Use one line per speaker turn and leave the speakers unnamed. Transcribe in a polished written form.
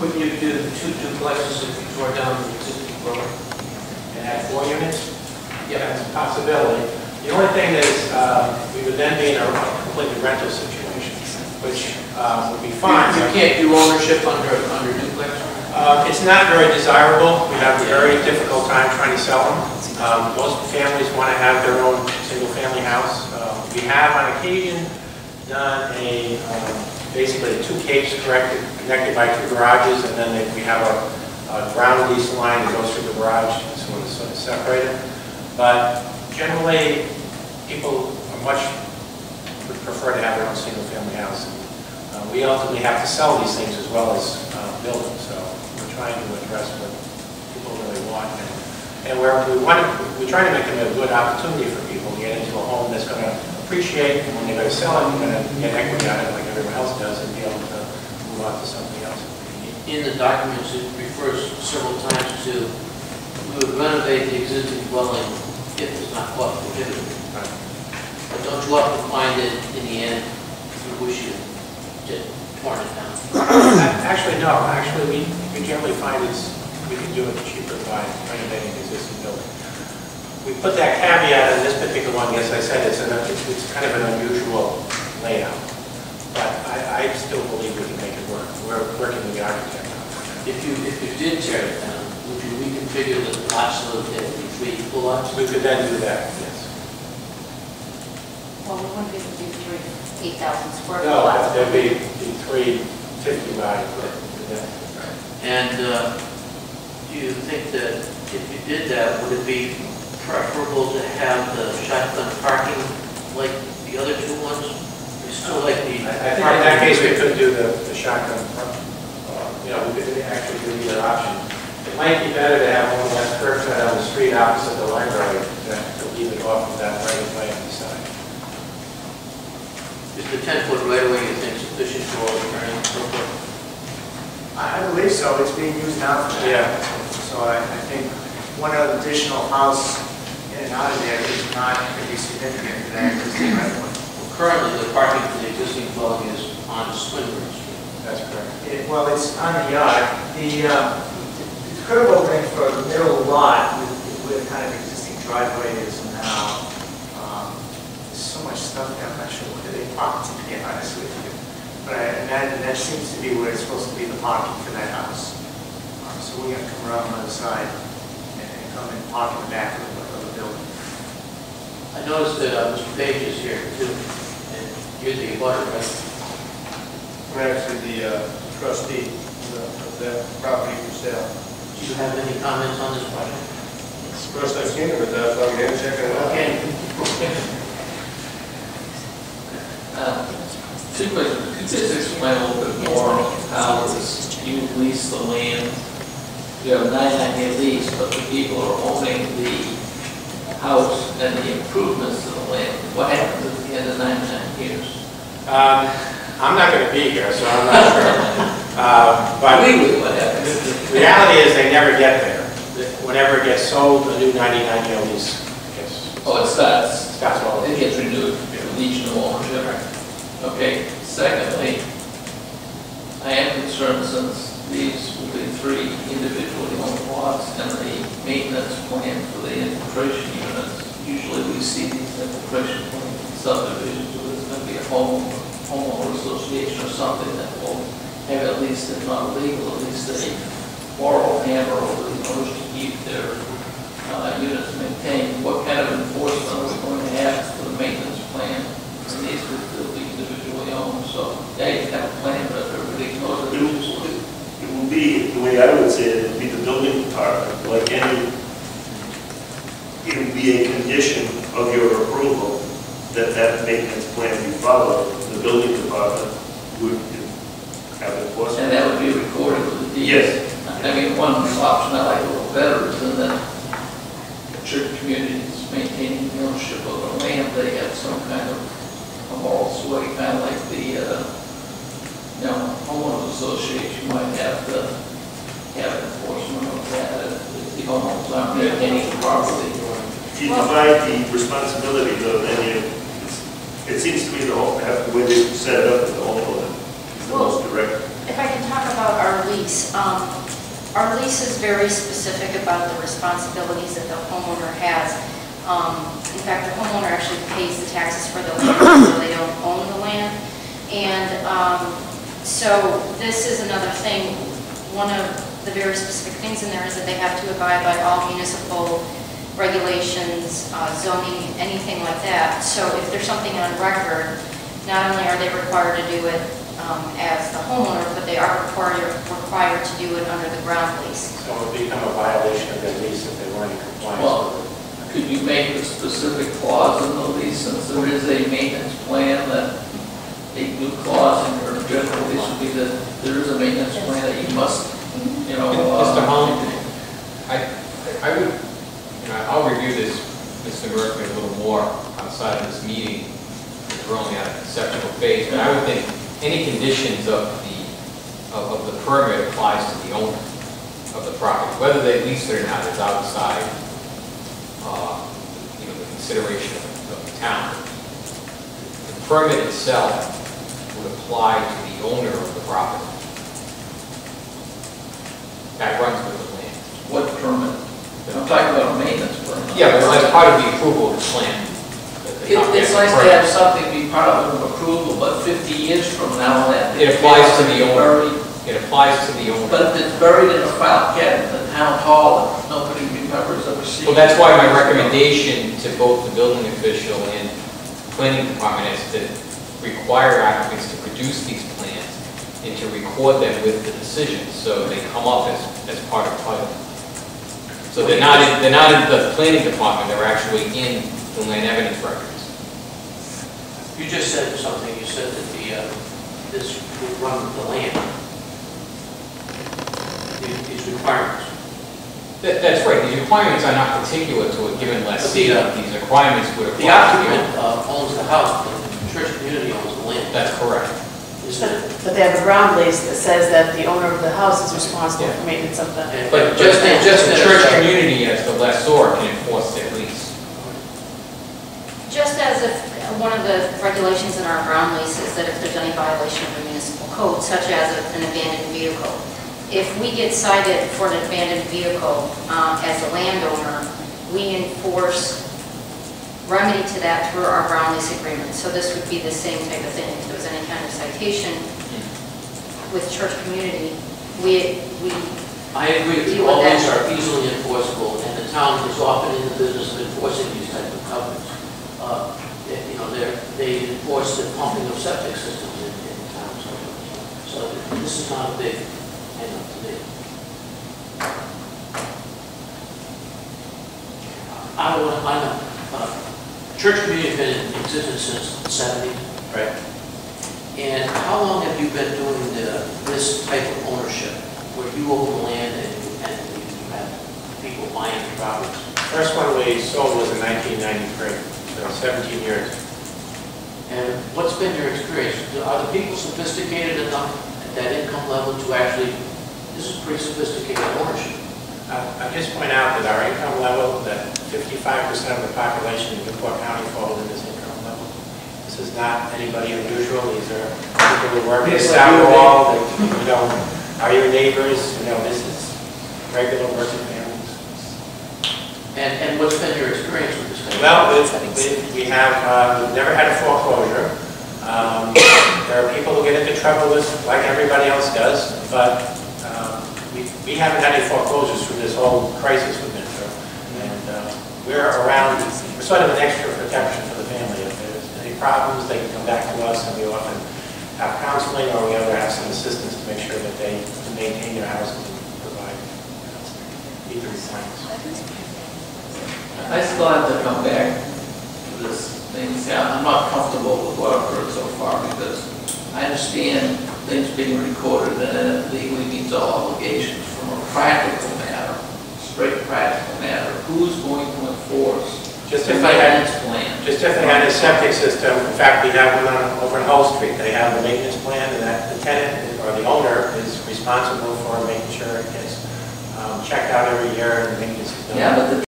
Couldn't you do the 2 duplexes if you tore down the existing dwelling and add 4 units?
Yeah.
That's a possibility. The only thing is, we would then be in a completely rental situation, which would be fine.
You can't do ownership under duplex?
It's not very desirable. We have a very difficult time trying to sell them. Most families want to have their own single-family house. We have, on occasion, done basically 2 capes connected by 2 garages, and then we have a ground lease line that goes through the garage, so it's sort of separated. But generally, people would prefer to have their own single-family house. We ultimately have to sell these things as well as build them, so we're trying to address what people really want. And we try to make them a good opportunity for people to get into a home that's going to appreciate, and when they're going to sell it, you're going to get equity out of it like everyone else does, and be able to move on to something else.
In the documents, it refers several times to we would renovate the existing dwelling if it's not cost prohibitive.
Right.
But don't you often find that in the end you wish you had torn it down?
Actually, no. Actually, we generally find we can do it cheaper by renovating the existing building. We put that caveat in this particular one. Yes, I said it's kind of an unusual layout, but I still believe we can make it work. We're working with the architect on it.
If you did tear it down, would you reconfigure the lots so that there would be 3 equal lots?
We could then do that, yes.
Well, we wouldn't be able to do 3 8,000 square foot
No,
lots.
there'd be 350 by, yeah.
And do you think that if you did that, would it be preferable to have the shotgun parking like the other 2 ones? We still like the
I think in that case we could do the shotgun. We could actually do either option. It might be better to have one less curb cut on the street opposite the library to leave it off of that right of way on the side.
Is the 10-foot right-of-way, you think, sufficient for all the turning and so forth?
I believe so. It's being used now for that.
Yeah.
So I think one additional house in and out of there is not going to be significant for that existing right-of-way.
Well, currently, the parking for the existing dwelling is on Swinburne Street.
That's correct.
Well, it's on the yard. The curb opening for the middle lot with kind of existing driveway is now. There's so much stuff there. I'm not sure where they park, to be honest with you. But I imagine that seems to be where it's supposed to be, the parking for that house. So we're going to come around the other side and come and park in the back of the building.
I noticed that Mr. Page is here too, and you're the abutter, right?
I'm actually the trustee of that property for sale.
Do you have any comments on this project?
First I've seen it, but that's why I'm going to check it out.
Okay.
2 questions. Could you just explain a little bit more how you lease the land? You have a 9-year lease, but the people are owning the house and the improvements to the land. What happens at the end of 9 years?
I'm not going to be here, so I'm not sure. But
Legally, what happens?
the reality is they never get there. Whenever it gets sold, a new 99-year lease gets.
Oh, it starts.
Starts all over.
It gets renewed for each new ownership. Okay. Secondly, I am concerned since these will be 3 individually owned lots and the maintenance plan for the infiltration units. Usually we see these infiltration plans in subdivisions where there's going to be a homeowner association or something that will have at least, if not legal, at least a moral hammer over the owners to keep their units maintained. What kind of enforcement are we going to have for the maintenance plan? And these would still be individually owned, so yeah, you have a plan, but everybody knows it.
It will be, the way I would say it, would be the building department, like any, it would be a condition of your approval that that maintenance plan be followed. The building department would have enforcement.
And that would be recorded with the deed.
Yes.
I mean, one option I like a little better is in that the church community is maintaining the ownership of the land. They have some kind of a moral sway, kind of like the homeowners association might have to have enforcement of that if the homeowners aren't maintaining it properly.
If you divide the responsibility, though, then it seems to me the way they set it up is the homeowner is the most direct.
If I can talk about our lease, Our lease is very specific about the responsibilities that the homeowner has. In fact, the homeowner actually pays the taxes for the land, so they don't own the land. And so this is another thing. One of the very specific things in there is that they have to abide by all municipal regulations, zoning, anything like that. So if there's something on record, not only are they required to do it as the homeowner, but they are required to do it under the ground lease.
So it would become a violation of their lease if they weren't in compliance
Well,
with it.
could you make a specific clause in the lease, since there is a maintenance plan, that a new clause in your general lease would be that there is a maintenance plan that you must, you know.
Mr. Holland, I would, I'll review this, Mr. Murphy, a little more outside of this meeting. We're only at a conceptual phase, but I would think any conditions of the permit applies to the owner of the property. Whether they lease it or not is outside, the consideration of the town. The permit itself would apply to the owner of the property. That runs with the land.
What permit? I'm talking about a maintenance permit.
Yeah, but that's part of the approval of the plan.
It's nice to have something be part of an approval, but 50 years from now, that
It applies to the owner. It applies to the owner.
But if it's buried in a file cabinet in the town hall, and nobody remembers ever seeing it.
Well, that's why my recommendation to both the building official and planning department is to require applicants to produce these plans and to record them with the decision, so they come up as part of title. So they're not in the planning department, they're actually in the land evidence records.
You just said something, you said that this would run with the land. These requirements.
That's right, these requirements are not particular to a given lessee. These requirements would apply.
The occupant owns the house, but the church community owns the land.
That's correct.
Isn't it?
But they have a ground lease that says that the owner of the house is responsible for maintenance of the...
But just the church community as the lessor can enforce their lease.
Just as if one of the regulations in our ground lease is that if there's any violation of the municipal code, such as an abandoned vehicle, if we get cited for an abandoned vehicle as a landowner, we enforce remedy to that through our ground lease agreement. So this would be the same type of thing. If there was any kind of citation with church community,
I agree that all these are easily enforceable, and the town is often in the business of enforcing these types of covenants. They enforce the pumping of septic systems in town. So this is not a big hang-up to me. Church community has been in existence since the 70s.
Right.
And how long have you been doing this type of ownership, where you own the land and you have people buying the properties?
First one we sold was in 1993, so 17 years.
And what's been your experience? Are the people sophisticated enough at that income level to actually, this is pretty sophisticated ownership?
I just point out that our income level, that 55% of the population in Newport County falls in this income level. This is not anybody unusual. These are people who work in South Wall, are your neighbors, this is regular working families.
And what's been your experience with this kind of?
Well, we've never had a foreclosure. There are people who get into trouble with, like everybody else does, but we haven't had any foreclosures through this whole crisis we've been through. And we're sort of an extra protection for the family. If there's any problems, they can come back to us, and we often have counseling, or we have some assistance to make sure that they can maintain their houses and provide meet the requirements.
I still have to come back to this thing. See, I'm not comfortable with what I've heard so far, because I understand things being recorded and it legally meets all obligations. From a practical matter, straight practical matter, who's going to enforce
Just
the
if they had
maintenance plan?
Just if they had a septic system. In fact, we have one over in Hull Street. They have a maintenance plan, and that the tenant or the owner is responsible for making sure it gets checked out every year and maintenance is done.
Yeah, but the